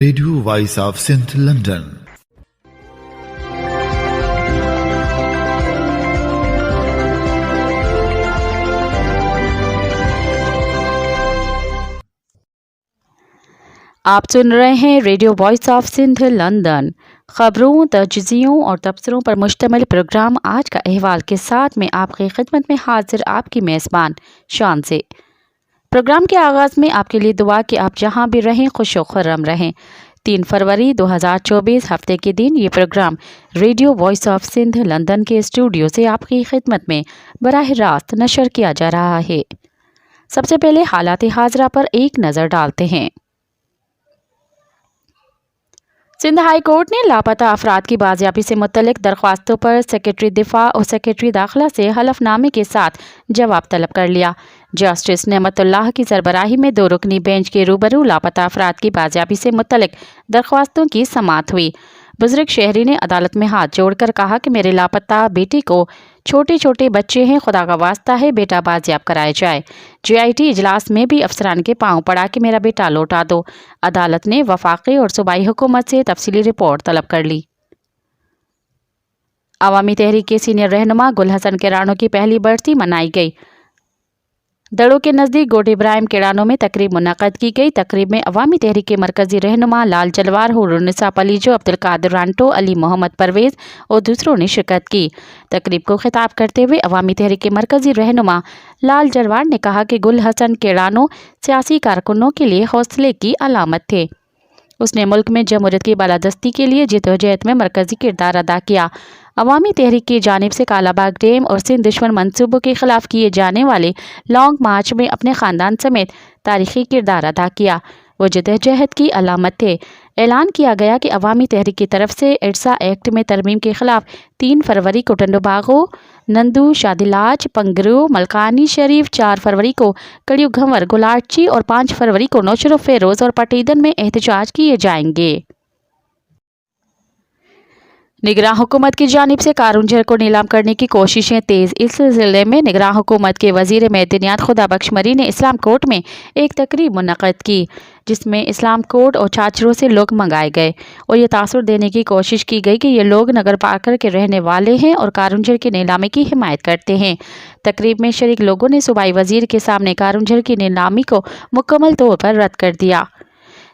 Radio voice of Sindh London. آپ سن رہے ہیں radio voice of Sindh London. خبروں، تجزیوں اور تبصروں پر مشتمل پروگرام آج کا احوال کے ساتھ میں آپ کی خدمت میں حاضر آپ کی میزبان شان سے۔ پروگرام کے آغاز میں آپ کے لیے دعا کہ آپ جہاں بھی رہیں خوش و خرم رہیں۔ 3 فروری 2024 ہفتے کے دن یہ programme radio voice of Sindh London کے اسٹوڈیو سے آپ کی خدمت میں براہ راست نشر کیا جا رہا ہے۔ سب سے پہلے حالات حاضرہ پر ایک نظر ڈالتے ہیں۔ سندھ ہائی کورٹ نے لاپتہ افراد کی بازیابی سے متعلق درخواستوں پر سیکرٹری دفاع اور سیکرٹری داخلہ سے حلف نامے کے ساتھ جواب طلب کر لیا۔ جسٹس نعمت اللہ کی سربراہی میں 2 رکنی بینچ کے روبرو لاپتہ افراد کی بازیابی سے متعلق درخواستوں کی سماعت ہوئی۔ بزرگ شہری نے عدالت میں ہاتھ جوڑ کر کہا کہ میرے لاپتہ بیٹے کو چھوٹے بچے ہیں، خدا کا واسطہ ہے بیٹا بازیاب کرایا جائے۔ GIT اجلاس میں بھی افسران کے پاؤں پڑا کہ میرا بیٹا لوٹا دو۔ عدالت نے وفاقی اور صوبائی حکومت سے تفصیلی رپورٹ طلب کر لی۔ عوامی تحریک کے سینئر رہنما گل حسن کیرانو کی پہلی برسی منائی گئی۔ دڑو کے نزدیک گوڈ ابراہیم کیرانو میں تقریب منعقد کی گئی۔ تقریب میں عوامی تحریک کے مرکزی رہنما لال جلوار، حورالنساء پلیجو، عبدالقادر رانٹو، علی محمد پرویز اور دوسروں نے شرکت کی۔ تقریب کو خطاب کرتے ہوئے عوامی تحریک کے مرکزی رہنما لال جلوار نے کہا کہ گل حسن کیرانو سیاسی کارکنوں کے لیے حوصلے کی علامت تھے۔ اس نے ملک میں جمہوریت کی بالادستی کے لیے جدوجہد میں مرکزی کردار ادا کیا۔ عوامی تحریک کی جانب سے کالا باغ ڈیم اور سندھ دشمن منصوبوں کے خلاف کیے جانے والے لانگ مارچ میں اپنے خاندان سمیت تاریخی کردار ادا کیا۔ وہ جدوجہد کی علامت تھے۔ اعلان کیا گیا کہ عوامی تحریک کی طرف سے ارسا ایکٹ میں ترمیم کے خلاف 3 فروری کو ٹنڈو باغو، نندو، شادلاج، پنگرو، ملکانی شریف، 4 فروری کو کڑیو گھنور، گلاٹچی اور 5 فروری کو نوشرو فیروز اور پٹیدن میں احتجاج کیے جائیں گے۔ نگراں حکومت کی جانب سے کارونجھر کو نیلام کرنے کی کوششیں تیز۔ اس سلسلے میں نگراں حکومت کے وزیر معدنیات خدا بخش مری نے اسلام کورٹ میں ایک تقریب منعقد کی، جس میں اسلام کورٹ اور چھاچروں سے لوگ منگائے گئے اور یہ تاثر دینے کی کوشش کی گئی کہ یہ لوگ نگر پاکر کے رہنے والے ہیں اور کارونجھر کی نیلامی کی حمایت کرتے ہیں۔ تقریب میں شریک لوگوں نے صوبائی وزیر کے سامنے کارونجھر کی نیلامی کو مکمل طور پر رد کر دیا۔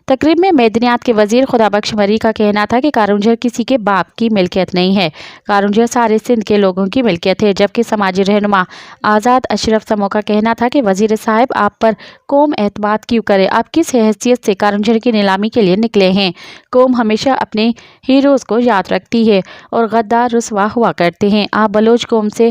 تقریب میں معدنیات کے وزیر خدا بخش مری کا کہنا تھا کہ کارونجھر کسی کے باپ کی ملکیت نہیں ہے، کارونجھر سارے سندھ کے لوگوں کی ملکیت ہے، جبکہ سماجی رہنما آزاد اشرف سمو کا کہنا تھا کہ وزیر صاحب آپ پر قوم اعتماد کیوں کرے، آپ کس حیثیت سے کارونجھر کی نیلامی کے لیے نکلے ہیں؟ قوم ہمیشہ اپنے ہیروز کو یاد رکھتی ہے اور غدار رسوا ہوا کرتے ہیں۔ آپ بلوچ قوم سے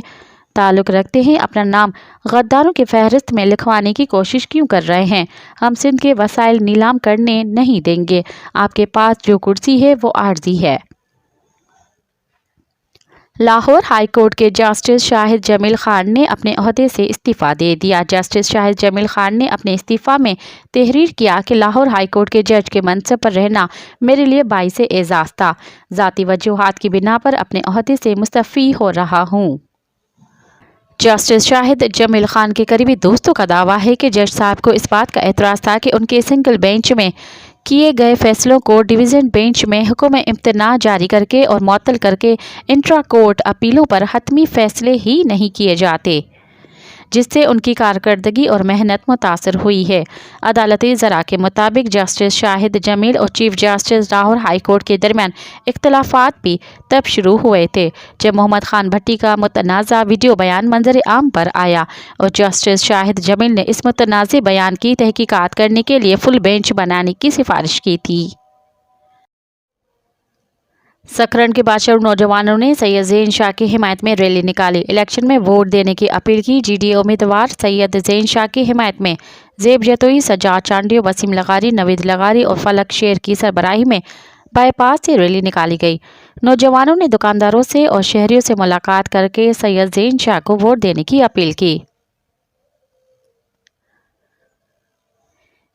تعلق رکھتے ہیں، اپنا نام غداروں کی فہرست میں لکھوانے کی کوشش کیوں کر رہے ہیں؟ ہم سندھ کے وسائل نیلام کرنے نہیں دیں گے۔ آپ کے پاس جو کرسی ہے وہ عارضی ہے۔ لاہور ہائی کورٹ کے جسٹس شاہد جمیل خان نے اپنے عہدے سے استعفیٰ دے دیا۔ جسٹس شاہد جمیل خان نے اپنے استعفیٰ میں تحریر کیا کہ لاہور ہائی کورٹ کے جج کے منصب پر رہنا میرے لیے باعث اعزاز تھا۔ ذاتی وجوہات کی بنا پر اپنے عہدے سے مستعفی ہو رہا ہوں۔ جسٹس شاہد جمیل خان کے قریبی دوستوں کا دعویٰ ہے کہ جج صاحب کو اس بات کا اعتراض تھا کہ ان کے سنگل بینچ میں کیے گئے فیصلوں کو ڈویژن بینچ میں حکم امتناع جاری کر کے اور معطل کر کے انٹرا کورٹ اپیلوں پر حتمی فیصلے ہی نہیں کیے جاتے، جس سے ان کی کارکردگی اور محنت متاثر ہوئی ہے۔ عدالتی ذرائع کے مطابق جسٹس شاہد جمیل اور chief justice Lahore high court کے درمیان اختلافات بھی تب شروع ہوئے تھے جب محمد خان بھٹی کا متنازع ویڈیو بیان منظر عام پر آیا اور جسٹس شاہد جمیل نے اس متنازع بیان کی تحقیقات کرنے کے لیے فل بینچ بنانے کی سفارش کی تھی۔ سکھرن کے باشعور نوجوانوں نے سید زین شاہ کی حمایت میں ریلی نکالی، الیکشن میں ووٹ دینے کی اپیل کی۔ GDA امیدوار سید زین شاہ کی حمایت میں زیب جتوئی، سجاد چانڈیو، وسیم لغاری، نوید لغاری اور فلک شیر کی سربراہی میں بائی پاس سے ریلی نکالی گئی۔ نوجوانوں نے دکانداروں سے اور شہریوں سے ملاقات کر کے سید زین شاہ کو ووٹ دینے کی اپیل کی۔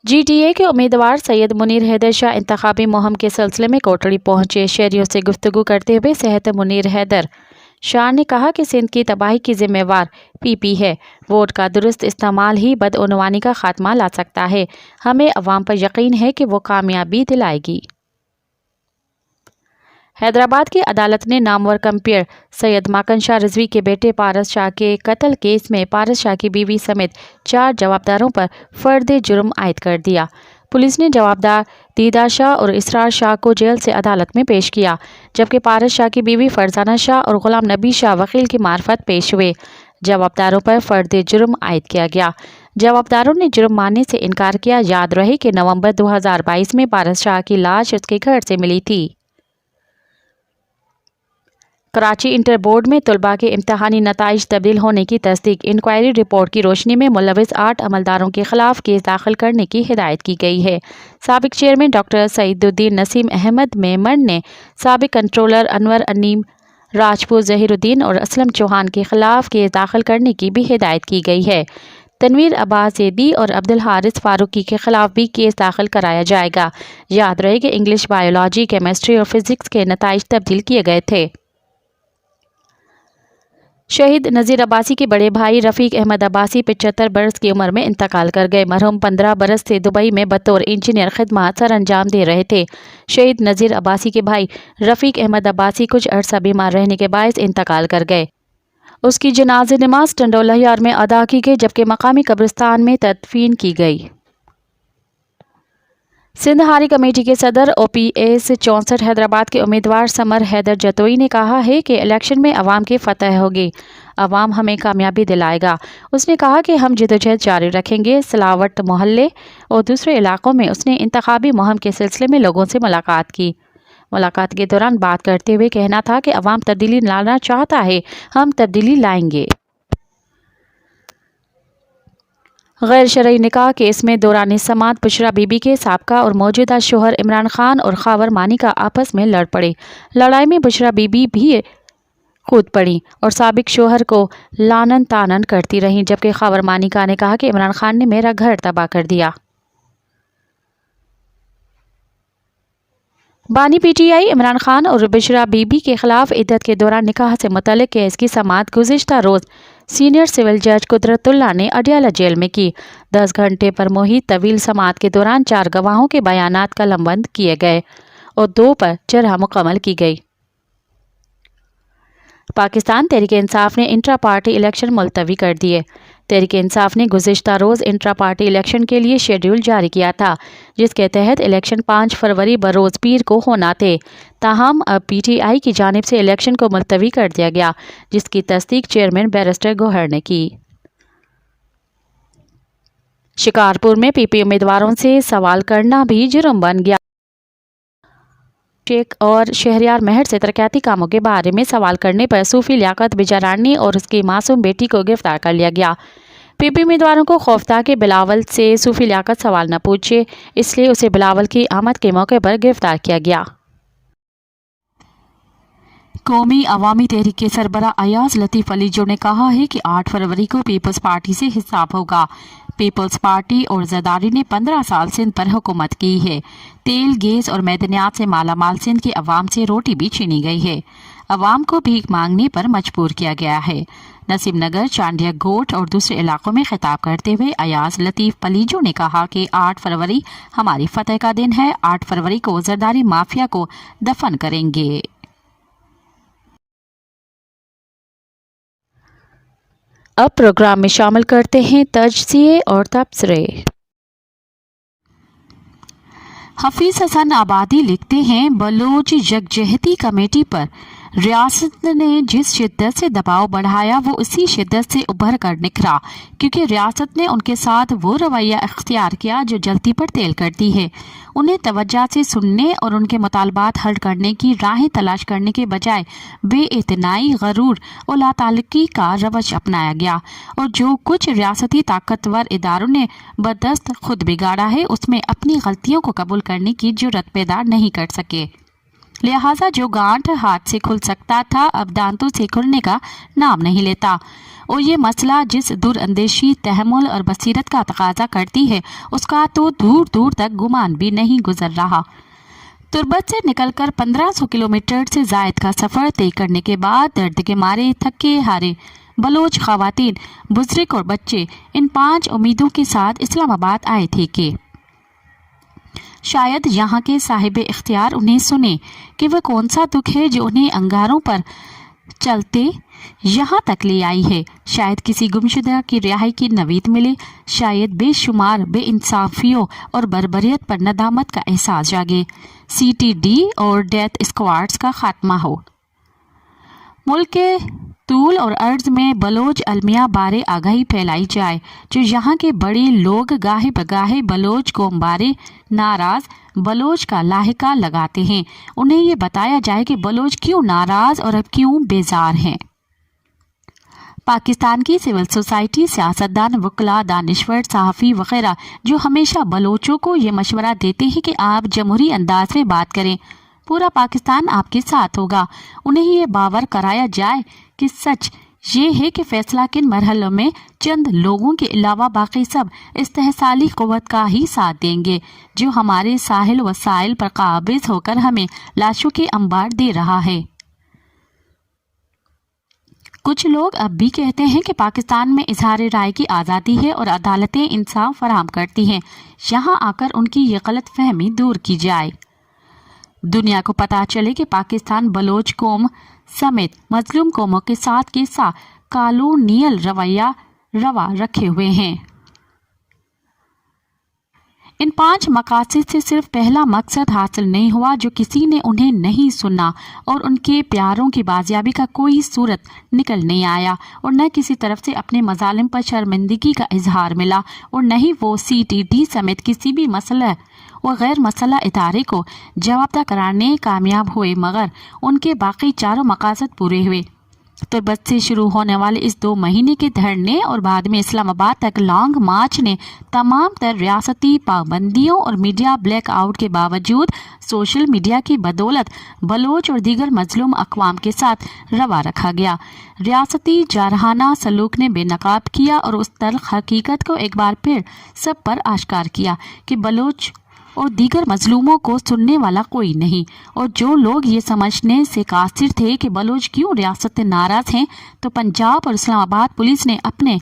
GDA کے امیدوار سید منیر حیدر شاہ انتخابی مہم کے سلسلے میں کوٹڑی پہنچے۔ شہریوں سے گفتگو کرتے ہوئے صحت منیر حیدر شاہ نے کہا کہ سندھ کی تباہی کی ذمہ وار PP ہے۔ ووٹ کا درست استعمال ہی بدعنوانی کا خاتمہ لا سکتا ہے۔ ہمیں عوام پر یقین ہے کہ وہ کامیابی دلائے گی۔ حیدرآباد کی عدالت نے نامور کمپیئر سید ماکن شاہ رضوی کے بیٹے پارس شاہ کے قتل کیس میں پارس شاہ کی بیوی سمیت 4 جوابداروں پر فرد جرم عائد کر دیا۔ پولیس نے جوابدار دیدہ شاہ اور اسرار شاہ کو جیل سے عدالت میں پیش کیا، جبکہ پارس شاہ کی بیوی فرزانہ شاہ اور غلام نبی شاہ وکیل کی معرفت پیش ہوئے۔ جوابداروں پر فرد جرم عائد کیا گیا۔ جوابداروں نے جرم ماننے سے انکار کیا۔ یاد رہے کہ نومبر 2022 میں پارس شاہ کی لاش اس کے گھر سے ملی تھی۔ کراچی انٹر بورڈ میں طلباء کے امتحانی نتائج تبدیل ہونے کی تصدیق۔ انکوائری رپورٹ کی روشنی میں ملوث 8 عملداروں کے خلاف کیس داخل کرنے کی ہدایت کی گئی ہے۔ سابق چیئرمین ڈاکٹر سعید الدین نسیم احمد میمن نے سابق کنٹرولر انور انیم راجپوت ظہیر الدین اور اسلم چوہان کے خلاف کیس داخل کرنے کی بھی ہدایت کی گئی ہے۔ تنویر عباس زیدی اور عبدالحارث فاروقی کے خلاف بھی کیس داخل کرایا جائے گا۔ یاد رہے کہ انگلش، بایولوجی، کیمسٹری اور فزکس کے نتائج تبدیل کیے گئے تھے۔ شہید نذیر عباسی کے بڑے بھائی رفیق احمد عباسی 75 برس کی عمر میں انتقال کر گئے۔ مرحوم 15 برس سے دبئی میں بطور انجینئر خدمات سر انجام دے رہے تھے۔ شہید نذیر عباسی کے بھائی رفیق احمد عباسی کچھ عرصہ بیمار رہنے کے باعث انتقال کر گئے۔ اس کی جنازہ نماز ٹنڈولہ یار میں ادا کی گئی، جبکہ مقامی قبرستان میں تدفین کی گئی۔ سندھ ہاری کمیٹی کے صدر OPS 64 حیدرآباد کے امیدوار سمر حیدر جتوئی نے کہا ہے کہ الیکشن میں عوام کی فتح ہوگی، عوام ہمیں کامیابی دلائے گا۔ اس نے کہا کہ ہم جدوجہد جاری رکھیں گے۔ سلاوٹ محلے اور دوسرے علاقوں میں اس نے انتخابی مہم کے سلسلے میں لوگوں سے ملاقات کی۔ ملاقات کے دوران بات کرتے ہوئے کہنا تھا کہ عوام تبدیلی لانا چاہتا ہے، ہم تبدیلی لائیں گے۔ غیر شرعی نکاح کیس میں دوران سماعت بشرا بی بی کے سابقہ اور موجودہ شوہر عمران خان اور خاور مانیکا آپس میں لڑ پڑے۔ لڑائی میں بشرا بی بی بھی کود پڑیں اور سابق شوہر کو لعنن تعنن کرتی رہیں، جبکہ خاور مانیکا نے کہا کہ عمران خان نے میرا گھر تباہ کر دیا۔ بانی PTI عمران خان اور بشرا بی بی کے خلاف عدت کے دوران نکاح سے متعلق کیس کی سماعت گزشتہ روز سینئر سول جج قدرت اللہ نے اڈیالہ جیل میں کی۔ 10 گھنٹے پر محیط طویل سماعت کے دوران 4 گواہوں کے بیانات قلم بند کیے گئے اور 2 پر جرح مکمل کی گئی۔ پاکستان تحریک انصاف نے انٹرا پارٹی الیکشن ملتوی کر دیے۔ تحریک انصاف نے گزشتہ روز انٹرا پارٹی الیکشن کے لیے شیڈول جاری کیا تھا، جس کے تحت الیکشن 5 فروری بروز پیر کو ہونا تھے۔ تاہم اب PTI کی جانب سے الیکشن کو ملتوی کر دیا گیا، جس کی تصدیق چیئرمین بیرسٹر گوہر نے کی۔ شکارپور میں PP امیدواروں سے سوال کرنا بھی جرم بن گیا۔ شیخ اور شہریار مہر سے ترقیاتی کاموں کے بارے میں سوال کرنے پر صوفی لیاقت بجارانی اور اس کی معصوم بیٹی کو گرفتار کر لیا گیا۔ PP امیدواروں کو خوف تھا کہ بلاول سے صوفی لیاقت سوال نہ پوچھے، اس لیے اسے بلاول کی آمد کے موقع پر گرفتار کیا گیا۔ قومی عوامی تحریک کے سربراہ ایاز لطیف علی جو نے کہا ہے کہ 8 فروری کو پیپلز پارٹی سے حساب ہوگا۔ پیپلز پارٹی اور زرداری نے 15 سال سندھ پر حکومت کی ہے۔ تیل، گیس اور معدنیات سے مالا مال سندھ کے عوام سے روٹی بھی چھینی گئی ہے۔ عوام کو بھیک مانگنے پر مجبور کیا گیا ہے۔ نسیم نگر، چانڈیا گوٹ اور دوسرے علاقوں میں خطاب کرتے ہوئے ایاز لطیف پلیجو نے کہا کہ 8 فروری ہماری فتح کا دن ہے۔ 8 فروری کو زرداری مافیا کو دفن کریں گے۔ اب پروگرام میں شامل کرتے ہیں تجزیے اور تبصرے۔ حفیظ حسن آبادی لکھتے ہیں، بلوچ یکجہتی کمیٹی پر ریاست نے جس شدت سے دباؤ بڑھایا وہ اسی شدت سے ابھر کر نکھرا، کیونکہ ریاست نے ان کے ساتھ وہ رویہ اختیار کیا جو جلتی پر تیل کرتی ہے۔ انہیں توجہ سے سننے اور ان کے مطالبات حل کرنے کی راہیں تلاش کرنے کے بجائے بے اعتنائی، غرور اور لا تعلقی کا روش اپنایا گیا، اور جو کچھ ریاستی طاقتور اداروں نے بدست خود بگاڑا ہے اس میں اپنی غلطیوں کو قبول کرنے کی جرات پیدا نہیں کر سکے۔ لہٰذا جو گانٹھ ہاتھ سے کھل سکتا تھا اب دانتوں سے کھلنے کا نام نہیں لیتا، اور یہ مسئلہ جس دور اندیشی، تحمل اور بصیرت کا تقاضا کرتی ہے اس کا تو دور دور تک گمان بھی نہیں گزر رہا۔ तुर्बत से निकलकर 1500 किलोमीटर से जायद का सफ़र तय करने के बाद दर्द के मारे थके हारे बलोच ख़वातीन, बुजुर्ग और बच्चे इन 5 उम्मीदों के साथ इस्लामाबाद आए थे कि शायद यहाँ के साहिब इख्तियार उन्हें सुने कि वह कौन सा दुख है जो उन्हें अंगारों पर चलते यहाँ तक ले आई है। शायद किसी गुमशुदा की रिहाई की नवीद मिले, शायद बेशुमार बेइंसाफियों और बर्बरियत पर नदामत का एहसास जागे, CTD और डेथ स्क्वाड्स का खात्मा हो। मुल्क के तूल और अर्ज में बलोच अलमिया बारे आगाही फैलाई जाए जो यहाँ के बड़े लोग गाहे बगाहे बलोच कौम बारे नाराज बलोच का लाहिका लगाते हैं। उन्हें ये बताया जाए कि बलोच क्यों नाराज और अब क्यों बेजार हैं। पाकिस्तान की सिविल सोसाइटी, सियासतदान, वकला, दानिश्वर, सहाफ़ी वगैरह जो हमेशा बलोचों को ये मशवरा देते हैं कि आप जमहूरी अंदाज में बात करें, पूरा पाकिस्तान आपके साथ होगा। उन्हें ये बावर कराया जाए कि सच ये है कि फैसला किन मरहलों में चंद लोगों के अलावा बाकी सब इस्तेहसाली क़ुव्वत का ही साथ देंगे जो हमारे साहिल वसाइल पर काबिज होकर हमें लाशों के अंबार दे रहा है। कुछ लोग अब भी कहते हैं कि पाकिस्तान में इजहार राय की आज़ादी है और अदालतें इंसाफ फराहम करती हैं। यहाँ आकर उनकी ये गलत फहमी दूर की जाए। दुनिया को पता चले कि पाकिस्तान बलोच कौम समेत मजलूम कौमों के साथ कैसा कॉलोनियल रवा रखे हुए हैं। इन 5 मकासद से सिर्फ पहला मकसद हासिल नहीं हुआ जो किसी ने उन्हें नहीं सुना और उनके प्यारों की बाजियाबी का कोई सूरत निकल नहीं आया और न किसी तरफ से अपने मजालिम पर शर्मिंदगी का इजहार मिला और न ही वो CTD समेत किसी भी मसला व गैर मसला इदारे को जवाबदा कराने कामयाब हुए, मगर उनके बाकी चारों मकासद पूरे हुए। तुर्बत से शुरू होने वाले इस 2 महीने के धरने और बाद में इस्लामाबाद तक लॉन्ग मार्च ने तमाम तर रियासती पाबंदियों और मीडिया ब्लैक आउट के बावजूद सोशल मीडिया की बदौलत बलोच और दीगर मजलूम अक़वाम के साथ रवा रखा गया। रियासती जारहाना सलूक ने बेनकाब किया और उस तल्ख़ हकीकत को एक बार फिर सब पर आश्कार किया कि बलोच और दीगर मजलूमों को सुनने वाला कोई नहीं, और जो लोग ये समझने से कासिर थे कि बलोच क्यों रियासत नाराज हैं, तो पंजाब और इस्लामाबाद पुलिस ने अपने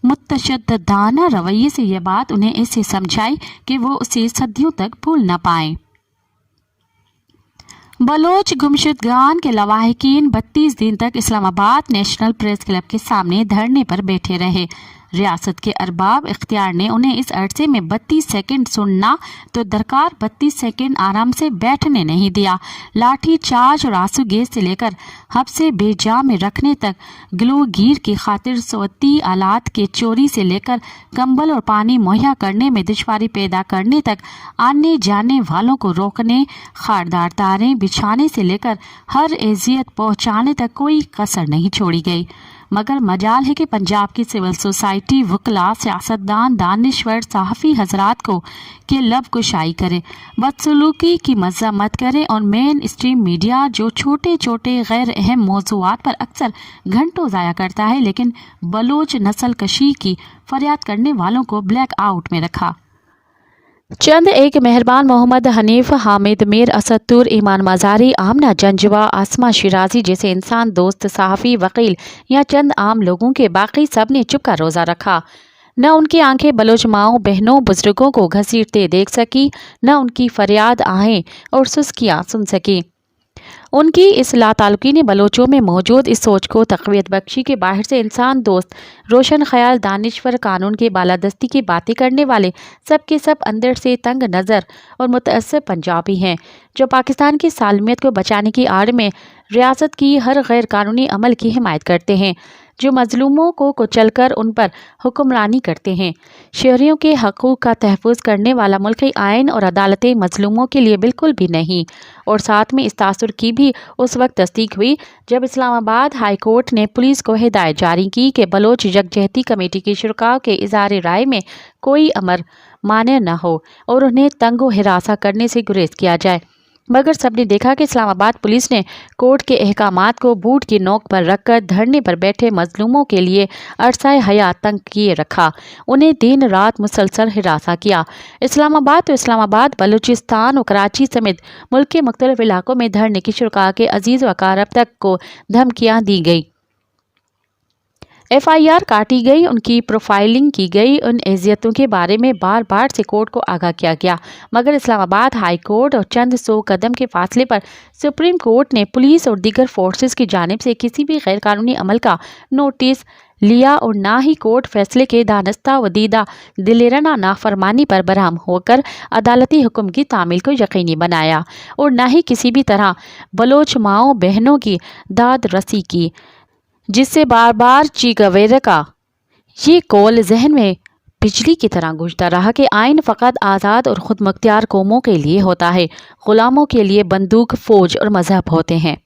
मुतशद्दिदाना रवैये से यह बात उन्हें ऐसे समझाई कि वो उसे सदियों तक भूल न पाएं। बलोच गुमशुदगान के लवाहिकीन 32 दिन तक इस्लामाबाद नेशनल प्रेस क्लब के सामने धरने पर बैठे रहे। रियासत के अरबाब इख्तियार ने उन्हें इस अरसे में 32 सेकंड सुनना तो दरकार 32 सेकंड आराम से बैठने नहीं दिया। लाठी चार्ज और आंसू गैस से लेकर हब्से बेजा में रखने तक, ग्लोगीर की खातिर सोती आलात के चोरी से लेकर कंबल और पानी मुहैया करने में दुश्वारी पैदा करने तक, आने जाने वालों को रोकने, खारदार तारें बिछाने से लेकर हर एजियत पहुँचाने तक कोई कसर नहीं छोड़ी गई। मगर मजाल है कि पंजाब की सिविल सोसाइटी, वकला, सियासतदान, दानिश्वर, सहाफ़ी हजरात को के लब कुशाई करे, बदसलूकी की मज़म्मत करे और मेन स्ट्रीम मीडिया जो छोटे छोटे गैर अहम मौज़ूआत पर अक्सर घंटों ज़ाया करता है, लेकिन बलोच नस्ल कशी की फरियाद करने वालों को ब्लैक आउट में रखा। चंद एक मेहरबान मोहम्मद हनीफ, हामिद मीर, असदुर, ईमान मज़ारी, आमना जंजवा, आसमा शिराजी जैसे इंसान दोस्त, सहाफ़ी, वकील या चंद आम लोगों के बाकी सब ने चुप का रोज़ा रखा। न उनकी आंखें बलोच माओं बहनों बुजुर्गों को घसीटते देख सकी, न उनकी फरियाद आहें और सुस्कियाँ सुन सकी। उनकी इस लाताल्लुकी ने बलोचों में मौजूद इस सोच को तक़वियत बख्शी कि बाहर से इंसान दोस्त, रोशन ख्याल, दानिश्वर, कानून के बालादस्ती की बातें करने वाले सब के सब अंदर से तंग नज़र और मुतअस्सिब पंजाबी हैं जो पाकिस्तान की सालमियत को बचाने की आड़ में रियासत की हर गैर कानूनी अमल की हिमायत करते हैं, जो मजलूमों को कुचल कर उन पर हुक्मरानी करते हैं। शहरियों के हकूक़ का तहफ़्फ़ुज़ करने वाला मुल्की आइन और अदालतें मजलूमों के लिए बिल्कुल भी नहीं। और साथ में इस तासुर की भी उस वक्त तस्दीक हुई जब इस्लामाबाद हाई कोर्ट ने पुलिस को हिदायत जारी की कि बलोच यकजहती कमेटी के शुरकाओं के इज़हार राय में कोई अमर माने न हो और उन्हें तंगो हिरासा करने से गुरेज किया जाए। मगर सबने देखा कि इस्लामाबाद पुलिस ने कोर्ट के अहकामात को बूट की नोक पर रखकर धरने पर बैठे मजलूमों के लिए अरसाए हयात तंग किए रखा, उन्हें दिन रात मुसलसल हिरासा किया। इस्लामाबाद, बलूचिस्तान और कराची समेत मुल्क के मुख्तलिफ इलाकों में धरने की शुरका के अजीज़ व अकारब तक को धमकियाँ दी गई, FIR काटी गई, उनकी प्रोफाइलिंग की गई, उन एजियतों के बारे में बार बार से कोर्ट को आगाह किया गया। मगर इस्लामाबाद हाई कोर्ट और चंद 100 कदम के फासले पर सुप्रीम कोर्ट ने पुलिस और दीगर फोर्सेस की जानिब से किसी भी गैर कानूनी अमल का नोटिस लिया और ना ही कोर्ट फैसले के दानस्ता व दीदा दिलेराना नाफरमानी पर बरहम होकर अदालती हुक्म की तामील को यकीनी बनाया और ना ही किसी भी तरह बलोच माओ बहनों की दाद रसी की, जिससे बार बार चीगवेरा का ये कौल जहन में बिजली की तरह गूंजता रहा कि आइन फ़कत आज़ाद और ख़ुद मुख्तियार कौमों के लिए होता है, ग़ुलामों के लिए बंदूक, फ़ौज और मज़हब होते हैं।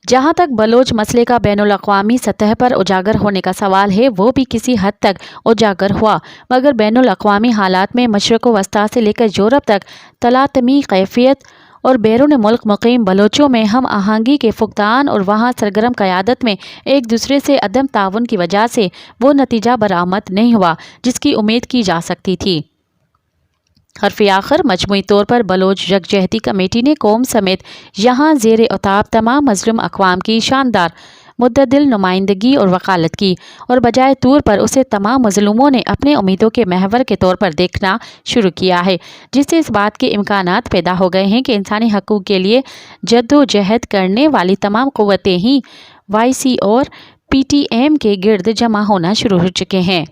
जहाँ तक बलोच मसले का बैनुल-अक़वामी सतह पर उजागर होने का सवाल है, वो भी किसी हद तक उजागर हुआ, मगर बैनुल-अक़वामी हालात में मशरिक़ वस्ता से लेकर यूरोप तक तलातमी कैफियत और बैरून मुल्क मुक़ीम बलोचों में हम आहंगी के फुक़दान और वहाँ सरगर्म क़यादत में एक दूसरे से अदम ताउन की वजह से वो नतीजा बरामद नहीं हुआ जिसकी उम्मीद की जा सकती थी। हरफ़े आखिर मजमूई तौर पर बलोच यकजहती कमेटी ने कौम समेत यहाँ ज़ेर उताब तमाम मज़लूम अक़वाम की शानदार मुद्ददिल नुमाइंदगी और वकालत की और बजाय तौर पर उसे तमाम मज़लूमों ने अपने उम्मीदों के महवर के तौर पर देखना शुरू किया है, जिससे इस बात के इम्कानात पैदा हो गए हैं कि इंसानी हकूक़ के लिए जद्दोजहद करने वाली तमाम क़ुव्वतें ही YC और PTM के गिर्द जमा होना शुरू हो चुके हैं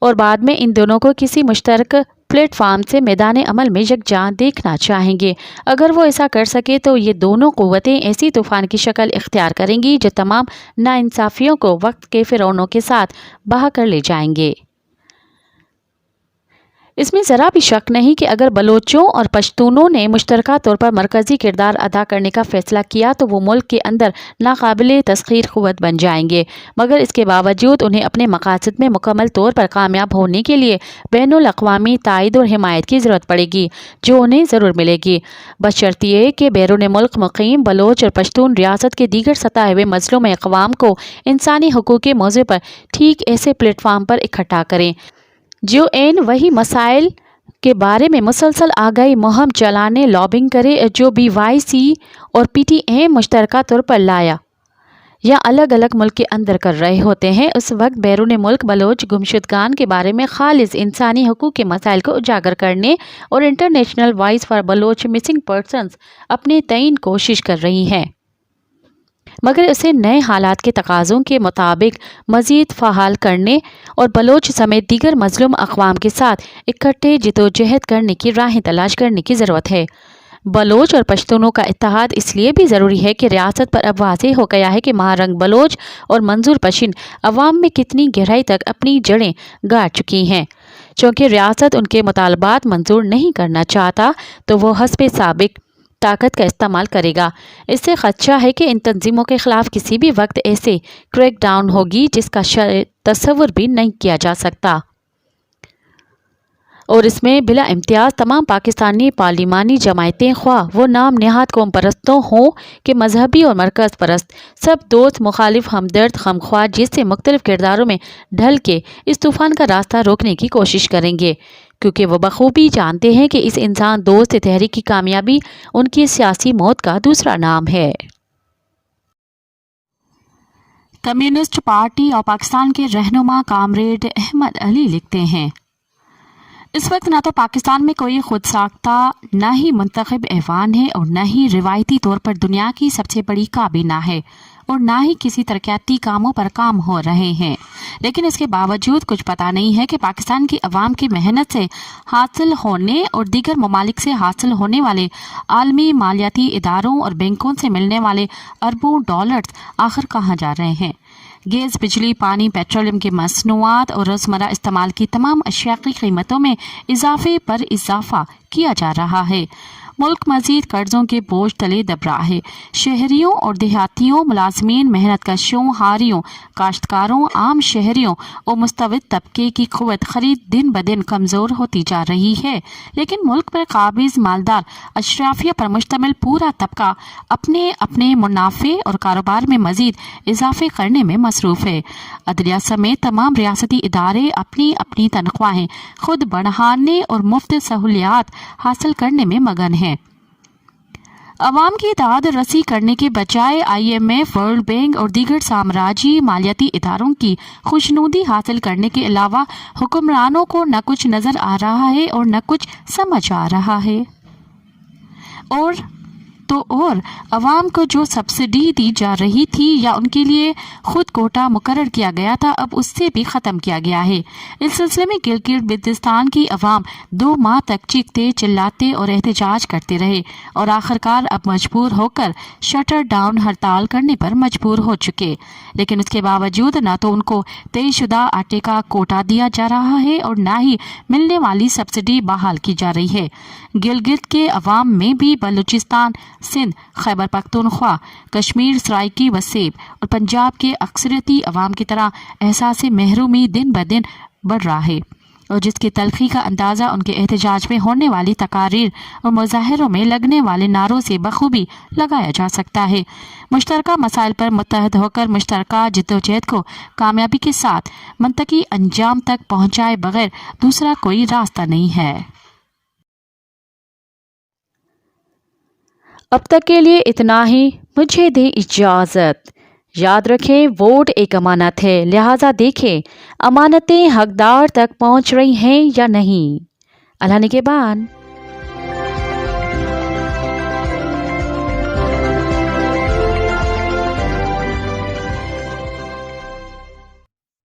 और बाद में इन दोनों को किसी मुश्तरक प्लेटफार्म से मैदान अमल में यकजां देखना चाहेंगे। अगर वो ऐसा कर सके तो ये दोनों क़ुव्वतें ऐसी तूफ़ान की शक्ल इख्तियार करेंगी जो तमाम नाइंसाफ़ियों को वक्त के फ़िरौनों के साथ बहा कर ले जाएंगे। इसमें ज़रा भी शक नहीं कि अगर बलोचों और पश्तूनों ने मुश्तरका तौर पर मरकज़ी किरदार अदा करने का फ़ैसला किया तो वो मुल्क के अंदर नाकाबिले तस्ख़ीर क़ुव्वत बन जाएंगे, मगर इसके बावजूद उन्हें अपने मक़ासद में मुकम्मल तौर पर कामयाब होने के लिए बैनुल-अक़वामी ताईद और हिमायत की ज़रूरत पड़ेगी, जो उन्हें ज़रूर मिलेगी, बशर्ते कि बैरून मुल्क मुक़ीम बलोच और पश्तून रियासत के दीगर सताए हुए मज़लूम अक़वाम को इंसानी हकूक़ के मौज़े पर ठीक ऐसे प्लेटफार्म पर इकट्ठा करें जो इन वही मसाइल के बारे में मुसलसल आगाही मुहिम चलाने लॉबिंग करे जो BYC और PTM मुश्तरका तौर पर लाया या अलग अलग मुल्क के अंदर कर रहे होते हैं। उस वक्त बैरून मुल्क बलोच गुमशुदगान के बारे में खालिस इंसानी हकूक़ के मसाइल को उजागर करने और international voice for Baloch missing persons अपने तयन कोशिश कर रही हैं, मगर इसे नए हालात के तकाज़ों के मुताबिक मज़ीद फ़हाल करने और बलोच समेत दीगर मज़लूम अक़वाम के साथ इकट्ठे जिदोजहद करने की राहें तलाश करने की ज़रूरत है। बलोच और पश्तूनों का इत्तेहाद इसलिए भी ज़रूरी है कि रियासत पर अब वाज़ेह हो गया है कि महारंग बलोच और मंजूर पशिन अवाम में कितनी गहराई तक अपनी जड़ें गाड़ चुकी हैं। चूँकि रियासत उनके मुतालबात मंजूर नहीं करना चाहता तो वो हस्बे साबिक ताकत का इस्तेमाल करेगा। इससे खदशा है कि इन तंजीमों के ख़िलाफ़ किसी भी वक्त ऐसे क्रैक डाउन होगी जिसका तस्वुर भी नहीं किया जा सकता और इसमें बिला इम्तियाज़ तमाम पाकिस्तानी पार्लिमानी जमायतें ख्वाह वो नाम नहाद कौम परस्तों हों कि मजहबी और मरकज़ परस्त, सब दोस्त मुखालिफ हमदर्द गमख्वार जिससे मुख्तलिफ किरदारों में ढल के इस तूफ़ान का रास्ता रोकने की कोशिश करेंगे, क्योंकि वो बखूबी जानते हैं कि इस इंसान दोस्त तहरीक की कामयाबी उनकी सियासी मौत का दूसरा नाम है। कम्युनिस्ट पार्टी और पाकिस्तान के रहनुमा कामरेड अहमद अली लिखते हैं, इस वक्त ना तो पाकिस्तान में कोई खुद साख्ता न ही मुंतखब ऐवान है और न ही रिवायती तौर पर दुनिया की सबसे बड़ी काबीना है और ना ही किसी तरक्याती कामों पर काम हो रहे हैं, लेकिन इसके बावजूद कुछ पता नहीं है कि पाकिस्तान की अवाम की मेहनत से हासिल होने और दीगर ममालिक से हासिल होने वाले आलमी मालियाती इदारों और बैंकों से मिलने वाले अरबों डॉलर्स आखिर कहाँ जा रहे हैं। गैस, बिजली, पानी, पेट्रोलियम के मसनूआत और रोज़मर्रा इस्तेमाल की तमाम अशिया की कीमतों में इजाफे पर इजाफा किया जा रहा है। मुल्क मजीद कर्जों के बोझ तले दब रहा है। शहरियों और देहातियों, मुलाजमीन, मेहनत कशों, हारियों, काश्तकारों, आम शहरियों और मुस्तविद तबके की क़ुव्वत खरीद दिन ब दिन कमज़ोर होती जा रही है। लेकिन मुल्क पर काबिज, मालदार, अशराफिया पर मुश्तमिल पूरा तबका अपने अपने मुनाफे और कारोबार में मजीद इजाफे करने में मसरूफ़ है। अदलिया समेत तमाम रियासती इदारे अपनी अपनी तनख्वाहें खुद बढ़ाने और मुफ्त सहूलियात हासिल करने में मगन हैं। अवाम की दाद रसी करने के बजाय IMF, वर्ल्ड बैंक और दीगर साम्राज्यी मालियाती इदारों की खुशनुदी हासिल करने के अलावा हुक्मरानों को न कुछ नज़र आ रहा है और न कुछ समझ आ रहा है। और अवाम को जो सब्सिडी दी जा रही थी या उनके लिए खुद कोटा मुकर्रर किया गया था, अब उससे भी ख़त्म किया गया है। इस सिलसिले में गिलगित बिल्तिस्तान की अवाम 2 माह तक चीखते, चिल्लाते और एहतजाज करते रहे और आखिरकार अब मजबूर होकर शटर डाउन हड़ताल करने पर मजबूर हो चुके। लेकिन उसके बावजूद न तो उनको तयशुदा आटे का कोटा दिया जा रहा है और न ही मिलने वाली सब्सिडी बहाल की जा रही है। गिलगित के अवाम में भी बलूचिस्तान, सिंध, खैबर पख्तूनख्वा, कश्मीर, सराइकी व सेब और पंजाब के अक्सरियती अवाम की तरह एहसास महरूमी दिन ब दिन बढ़ रहा है और जिसकी तलखी का अंदाज़ा उनके एहतजाज में होने वाली तकारीर और मुजाहिरों में लगने वाले नारों से बखूबी लगाया जा सकता है। मुश्तरका मसाइल पर मुत्तहद होकर मुश्तरका जिद्दोजहद को कामयाबी के साथ मंतकी अंजाम तक पहुँचाए बगैर दूसरा कोई रास्ता नहीं है। अब तक के लिए इतना ही, मुझे दे इजाज़त। याद रखें, वोट एक अमानत है, लिहाजा देखें अमानतें हकदार तक पहुंच रही हैं या नहीं। अल्लाह निगहबान।